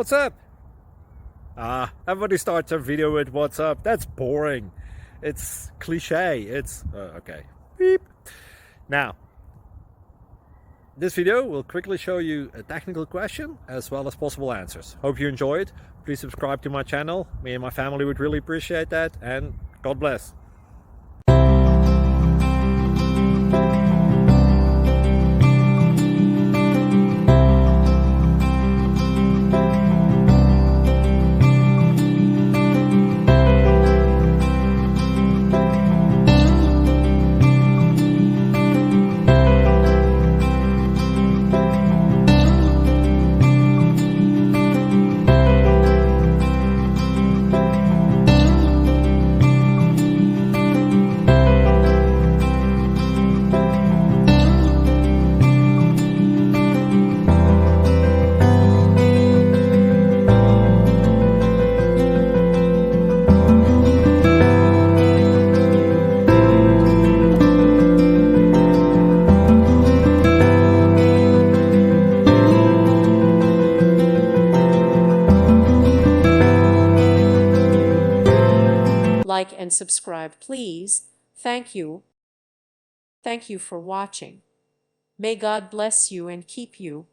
What's up? Everybody starts their video with what's up. That's boring. It's cliche. It's okay. Beep. Now, this video will quickly show you a technical question as well as possible answers. Hope you enjoy it. Please subscribe to my channel. Me and my family would really appreciate that, and God bless. Like and subscribe, please. Thank you. Thank you for watching. May God bless you and keep you.